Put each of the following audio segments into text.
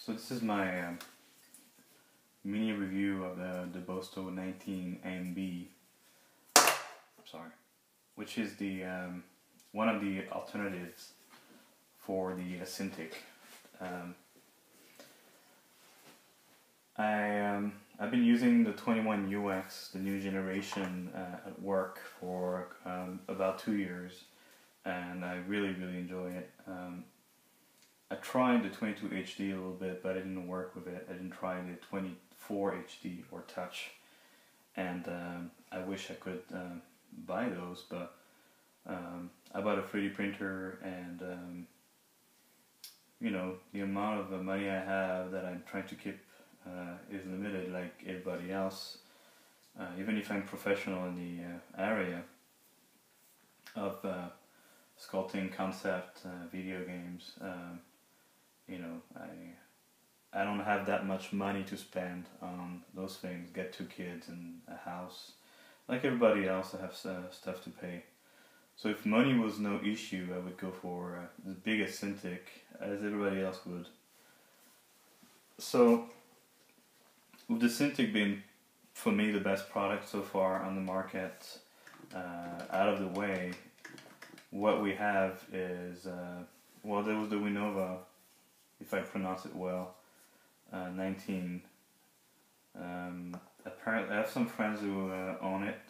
So this is my mini review of the Bosto 19 AMB, sorry, which is the one of the alternatives for the Cintiq. I've been using the 21 UX, the new generation, at work for about 2 years, and I really enjoy it. I tried the 22 HD a little bit, but it didn't work with it. I didn't try the 24 HD or Touch, and I wish I could buy those, but I bought a 3D printer, and you know, the amount of money I have that I'm trying to keep is limited, like everybody else. Even if I'm professional in the area of sculpting, concept, video games, you know, I don't have that much money to spend on those things. Get 2 kids and a house, like everybody else. I have stuff to pay. So if money was no issue, I would go for the biggest Cintiq, as everybody else would. So with the Cintiq being, for me, the best product so far on the market, out of the way, what we have is, well, there was the Winova, if I pronounce it well, 19. Apparently, I have some friends who own it.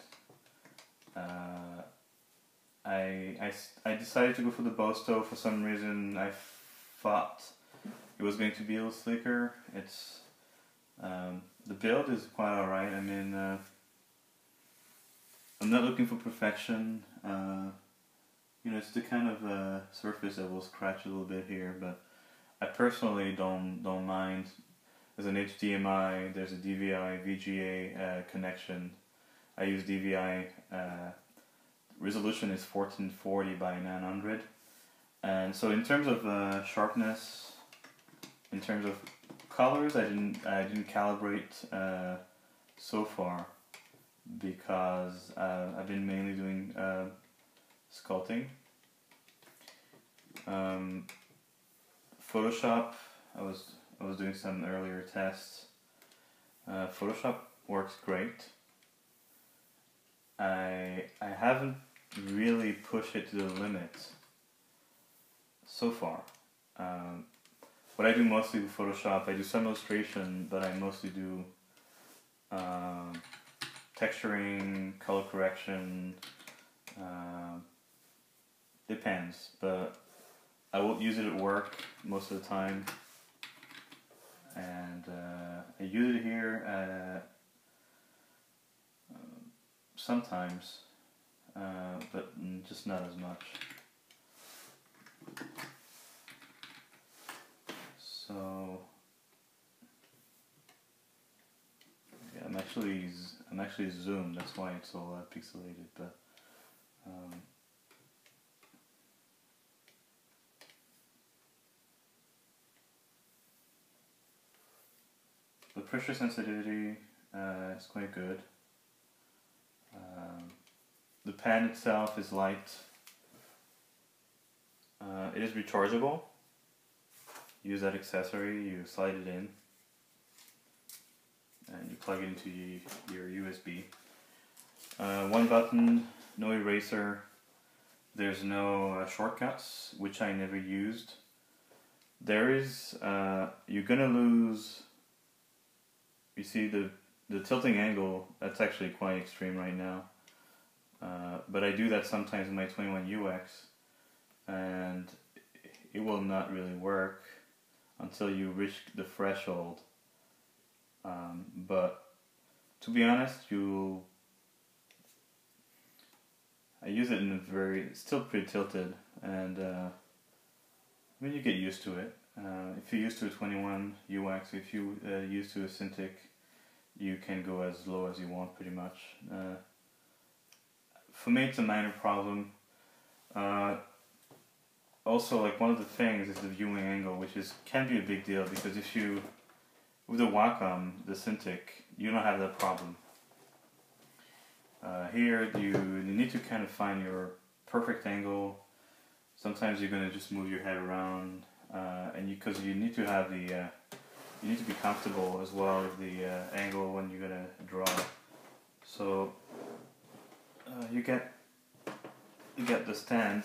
I decided to go for the Bosto. For some reason, I thought it was going to be a little slicker. It's the build is quite alright. I mean, I'm not looking for perfection. You know, it's the kind of surface that will scratch a little bit here, but I personally don't mind. There's an HDMI, there's a DVI, VGA connection. I use DVI. Resolution is 1440 by 900, and so in terms of sharpness, in terms of colors, I didn't calibrate so far, because I've been mainly doing sculpting. Photoshop, I was doing some earlier tests. Photoshop works great. I haven't really pushed it to the limit so far. What I do mostly with Photoshop, I do some illustration, but I mostly do texturing, color correction, depends, but I won't use it at work most of the time, and I use it here sometimes, but just not as much. So yeah, I'm actually zoomed. That's why it's all pixelated. But the pressure sensitivity is quite good. The pen itself is light. It is rechargeable. Use that accessory, you slide it in, and you plug it into your USB. 1 button, no eraser. There's no shortcuts, which I never used. There is, you're gonna lose, you see the tilting angle, that's actually quite extreme right now. But I do that sometimes in my 21 UX, and it will not really work until you reach the threshold. But to be honest, I use it in a very, still pretty tilted, and I mean, you get used to it. If you're used to a 21 UX, if you're used to a Cintiq, you can go as low as you want, pretty much. For me, it's a minor problem. Also, like, one of the things is the viewing angle, which can be a big deal, because if you, with the Wacom, the Cintiq, you don't have that problem. Here, you need to kind of find your perfect angle. Sometimes you're going to just move your head around, and because you need to have you need to be comfortable as well with the angle when you're gonna draw. So you get the stand,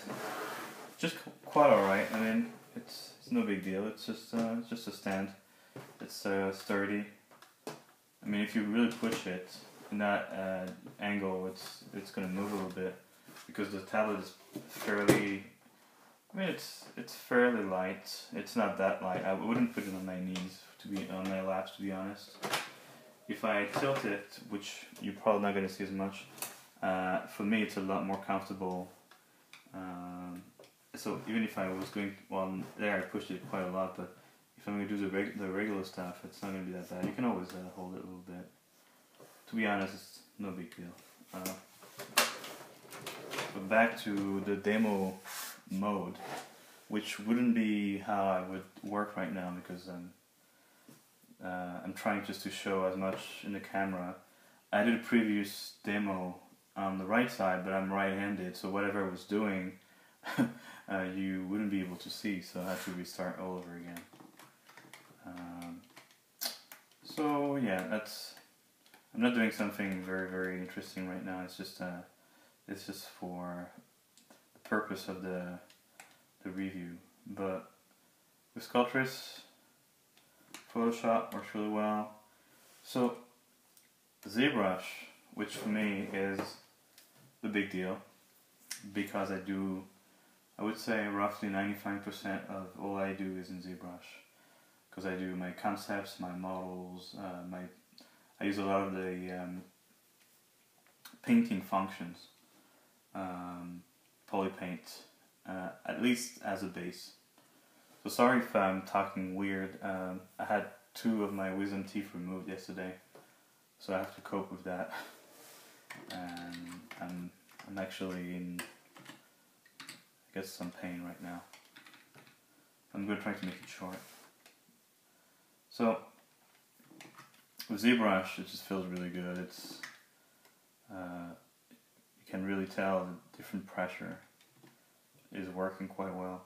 just quite alright. I mean, it's no big deal. It's just a stand. It's sturdy. I mean, if you really push it in that angle, it's gonna move a little bit because the tablet is fairly. I mean, it's fairly light. It's not that light. I wouldn't put it on my knees on my laps, to be honest. If I tilt it, which you're probably not gonna see as much, for me it's a lot more comfortable. So even if I was going, well, there I pushed it quite a lot, but if I'm going to do the regular stuff, it's not going to be that bad. You can always hold it a little bit. To be honest, it's no big deal. But back to the demo mode, which wouldn't be how I would work right now because I'm trying just to show as much in the camera. I did a previous demo on the right side, but I'm right-handed, so whatever I was doing, you wouldn't be able to see, so I had to restart all over again. So yeah, I'm not doing something very, very interesting right now. It's just for the purpose of the review. But with Sculptress, Photoshop works really well. So ZBrush, which for me is the big deal, because I would say roughly 95% of all I do is in ZBrush. Because I do my concepts, my models, I use a lot of the painting functions, polypaint, at least as a base. So sorry if I'm talking weird. I had 2 of my wisdom teeth removed yesterday, so I have to cope with that. And I'm actually in, I guess, some pain right now. I'm going to try to make it short. So with ZBrush, it just feels really good. It's you can really tell the different pressure is working quite well.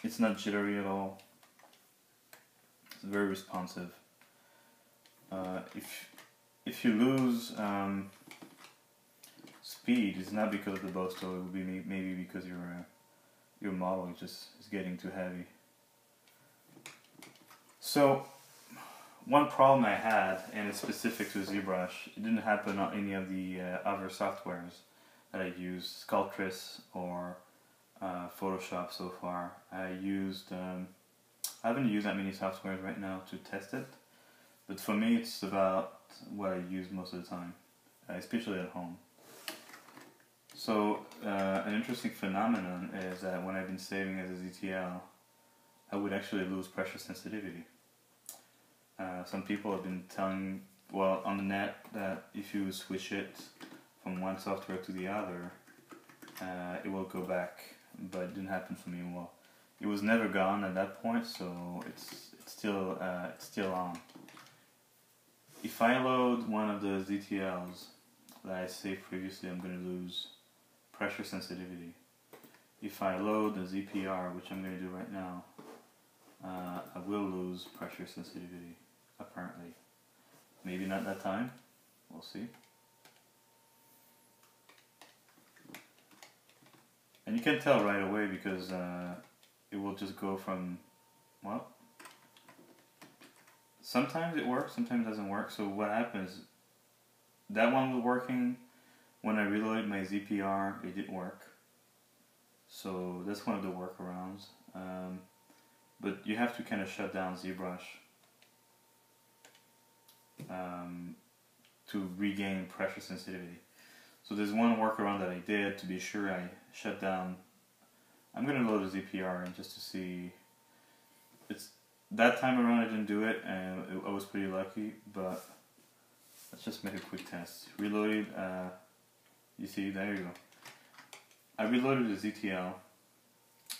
It's not jittery at all. It's very responsive. If you lose speed, it's not because of the Bosto. It would be maybe because your model just is getting too heavy. So one problem I had, and it's specific to ZBrush, it didn't happen on any of the other softwares that I used, Sculptress or Photoshop so far. I haven't used that many softwares right now to test it, but for me it's about what I use most of the time, especially at home. So an interesting phenomenon is that when I've been saving as a ZTL, I would actually lose pressure sensitivity. Some people have been telling, well, on the net, that if you switch it from one software to the other, it will go back, but it didn't happen for me. Well, it was never gone at that point, so it's still on. If I load one of the ZTLs that I saved previously, I'm going to lose pressure sensitivity. If I load the ZPR, which I'm going to do right now, I will lose pressure sensitivity, apparently. Maybe not that time, we'll see. And you can tell right away because it will just go from, well, sometimes it works, sometimes it doesn't work. So what happens, that one was working, when I reloaded my ZPR, it didn't work. So that's one of the workarounds. But you have to kind of shut down ZBrush to regain pressure sensitivity. So there's one workaround that I did to be sure I shut down. I'm going to load a ZPR and just to see. That time around I didn't do it, and I was pretty lucky, but let's just make a quick test. Reloaded, you see, there you go. I reloaded the ZTL,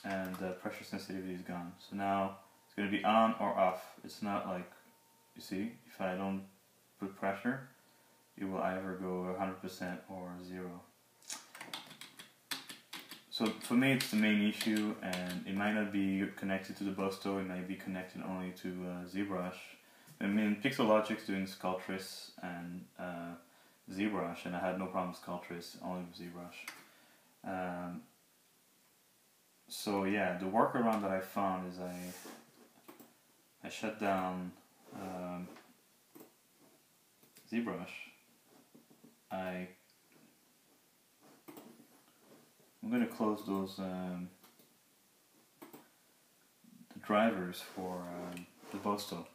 and the pressure sensitivity is gone. So now it's going to be on or off. It's not like, you see, if I don't put pressure, it will either go 100% or 0. So for me it's the main issue, and it might not be connected to the Bosto, it might be connected only to ZBrush. I mean, Pixelogic's doing Sculptress and ZBrush, and I had no problem with Sculptress, only with ZBrush. So yeah, the workaround that I found is I shut down ZBrush. I'm going to close those the drivers for the Bosto.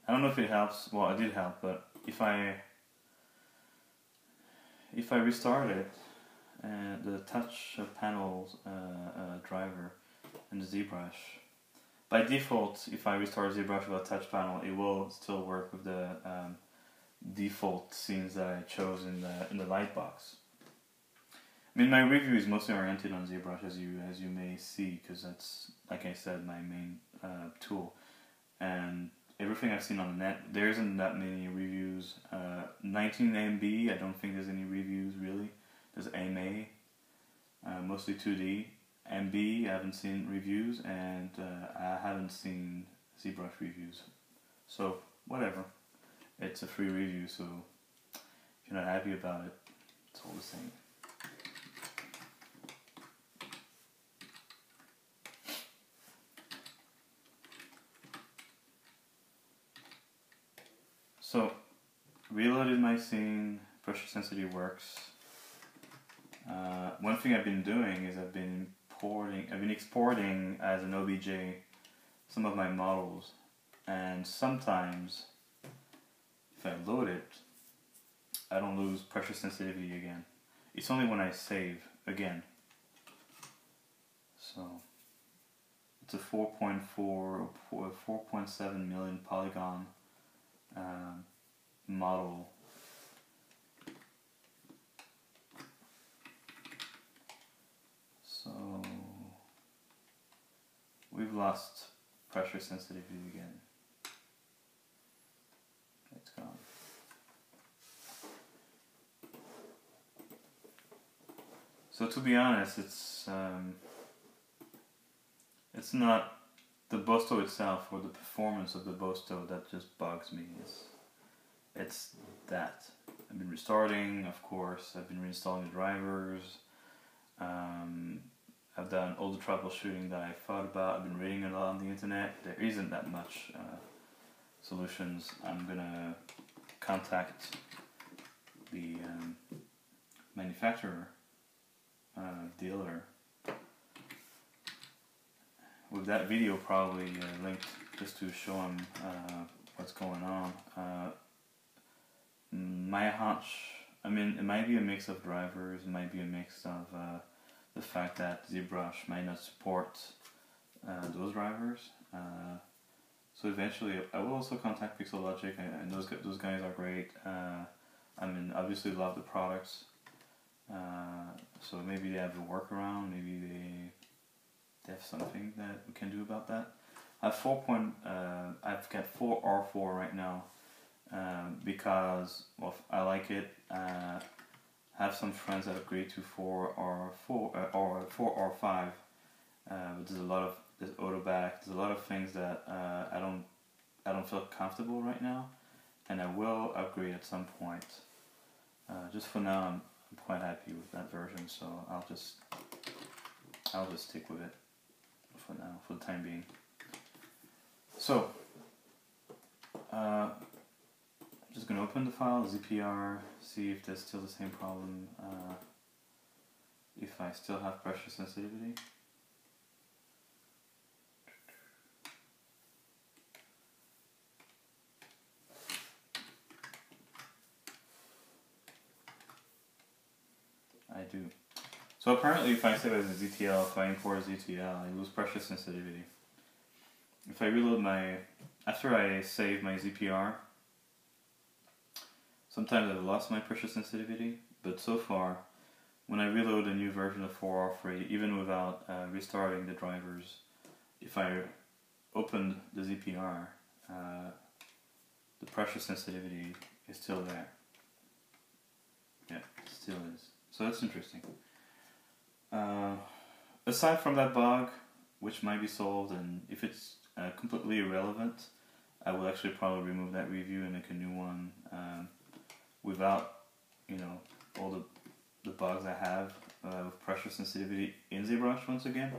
I don't know if it helps. Well, it did help, but if I restart it, the touch panel driver and the ZBrush, by default, if I restart ZBrush with a touch panel, it will still work with the default scenes that I chose in the lightbox. I mean, my review is mostly oriented on ZBrush, as you may see, because that's, like I said, my main tool. And everything I've seen on the net, there isn't that many reviews. 19MB, I don't think there's any reviews really. There's AMA, mostly 2D. MB, I haven't seen reviews, and I haven't seen ZBrush reviews. So, whatever. It's a free review, so if you're not happy about it, it's all the same. So, reloaded my scene, pressure sensitivity works. One thing I've been doing is I've been exporting as an OBJ some of my models, and sometimes if I load it, I don't lose pressure sensitivity again. It's only when I save again. So it's a 4.4 or 4.7 million polygon model. So we've lost pressure sensitivity again. It's gone. So to be honest, it's not the Bosto itself or the performance of the Bosto that just bugs me. It's that. I've been restarting, of course. I've been reinstalling the drivers. I've done all the troubleshooting that I thought about. I've been reading a lot on the internet. There isn't that much solutions. I'm gonna contact the manufacturer, dealer, with that video probably linked, just to show him what's going on. My hunch, I mean, it might be a mix of drivers, it might be a mix of the fact that ZBrush might not support those drivers. So eventually, I will also contact Pixelogic, and those guys are great. I mean, obviously love the products. So maybe they have a workaround, maybe they have something that we can do about that. I've got 4R4 right now, because, well, I like it. I have some friends that upgrade to 4R4 or 4R5. There's autoback. There's a lot of things that I don't feel comfortable right now, and I will upgrade at some point. Just for now, I'm quite happy with that version, so I'll just stick with it for now, for the time being. So, I'm just going to open the file, ZPR, see if there's still the same problem, if I still have pressure sensitivity. I do. So apparently if I save as a ZTL, if I import a ZTL, I lose pressure sensitivity. If I reload after I save my ZPR, sometimes I've lost my pressure sensitivity, but so far, when I reload a new version of 4R3, even without restarting the drivers, if I open the ZPR, the pressure sensitivity is still there. Yeah, it still is. So that's interesting. Aside from that bug, which might be solved, and if it's completely irrelevant, I will actually probably remove that review and make a new one without, all the bugs I have with pressure sensitivity in ZBrush. Once again,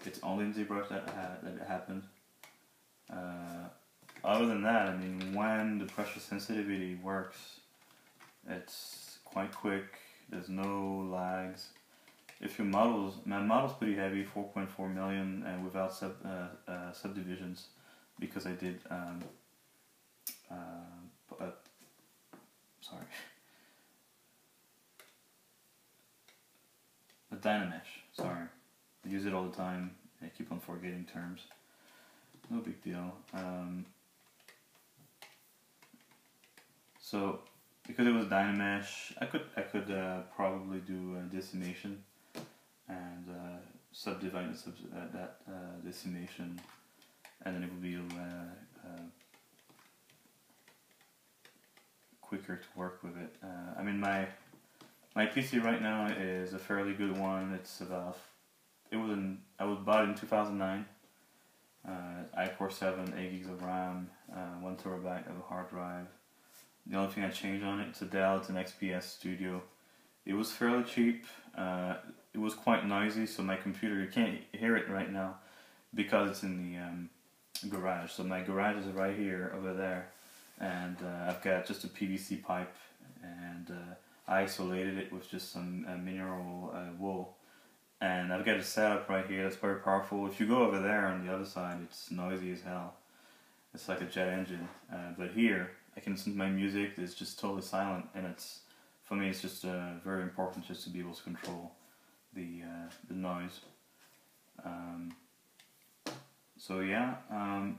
it's only in ZBrush that it happened. Other than that, I mean, when the pressure sensitivity works, it's quite quick. There's no lags. If your my model's pretty heavy, 4.4 million, and without subdivisions, because I did sorry, a Dynamesh. Sorry, I use it all the time. I keep on forgetting terms. No big deal. So because it was Dynamesh, I could probably do decimation and subdivide that decimation, and then it would be quicker to work with it. I mean, my PC right now is a fairly good one. It's about, I was bought in 2009. iCore 7, 8 gigs of RAM, 1 terabyte of a hard drive. The only thing I changed on it, it's a Dell, it's an XPS Studio. It was fairly cheap. It was quite noisy, so my computer, you can't hear it right now because it's in the garage. So my garage is right here, over there, and I've got just a PVC pipe, and I isolated it with just some mineral wool. And I've got a setup right here that's very powerful. If you go over there on the other side, it's noisy as hell. It's like a jet engine. But here, I can listen to my music. It's just totally silent, and for me, it's just very important just to be able to control the noise. So yeah, I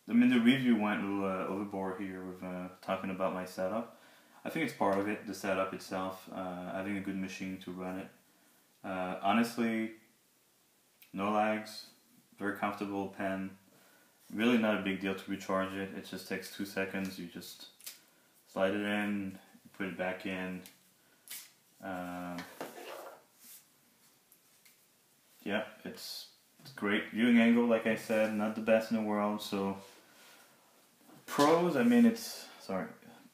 mean, the review went a little overboard here with talking about my setup. I think it's part of it, the setup itself, having a good machine to run it. Honestly, no lags, very comfortable pen. Really not a big deal to recharge it. It just takes 2 seconds. You just slide it in, put it back in. Yeah, it's great. Viewing angle, like I said, not the best in the world. So pros, I mean,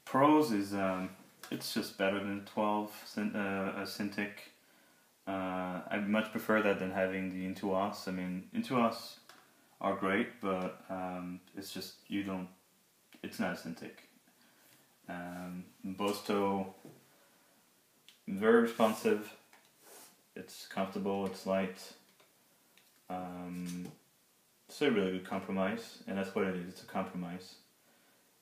pros is it's just better than 12 Cintiq. I much prefer that than having the Intuos. I mean, Intuos are great, but it's just, it's not a Cintiq. Bosto, very responsive, it's comfortable, it's light. It's a really good compromise, and that's what it is, it's a compromise.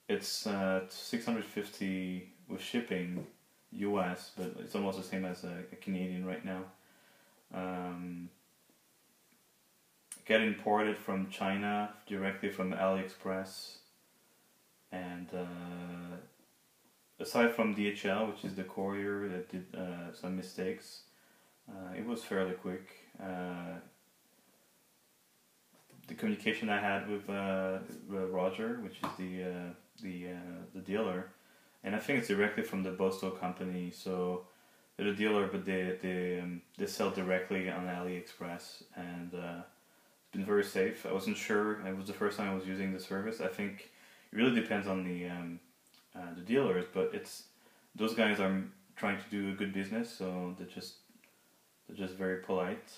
It's 650 with shipping US, but it's almost the same as a Canadian right now. Get imported from China, directly from AliExpress, and aside from DHL, which is the courier that did some mistakes, it was fairly quick. The communication I had with Roger, which is the dealer, and I think it's directly from the Bosto company, so they're the dealer, but they sell directly on AliExpress, and it's been very safe. I wasn't sure. It was the first time I was using the service. I think it really depends on the dealers, but those guys are trying to do a good business, so they're just very polite.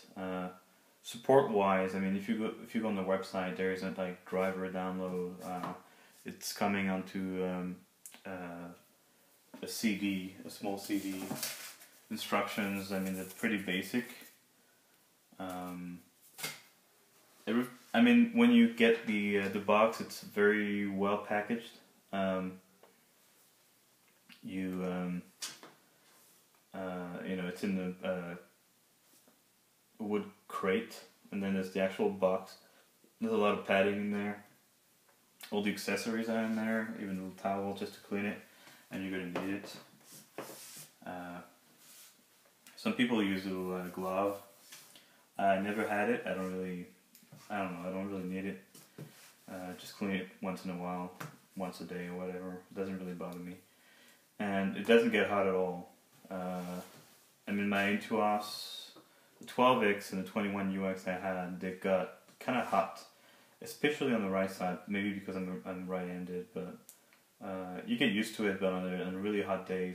Support wise, I mean, if you go on the website, there isn't like driver download. It's coming onto a CD, a small CD. Instructions, I mean, they're pretty basic. I mean, when you get the box, it's very well packaged. It's in the wood crate, and then there's the actual box. There's a lot of padding in there. All the accessories are in there, even a little towel just to clean it, and you're gonna need it. Some people use a glove. I never had it. I don't really need it. Just clean it once in a while, once a day or whatever. It doesn't really bother me, and it doesn't get hot at all. I mean, my Intuos, the 12X and the 21UX I had, they got kind of hot, especially on the right side. Maybe because I'm right-handed, but you get used to it. But on really hot days,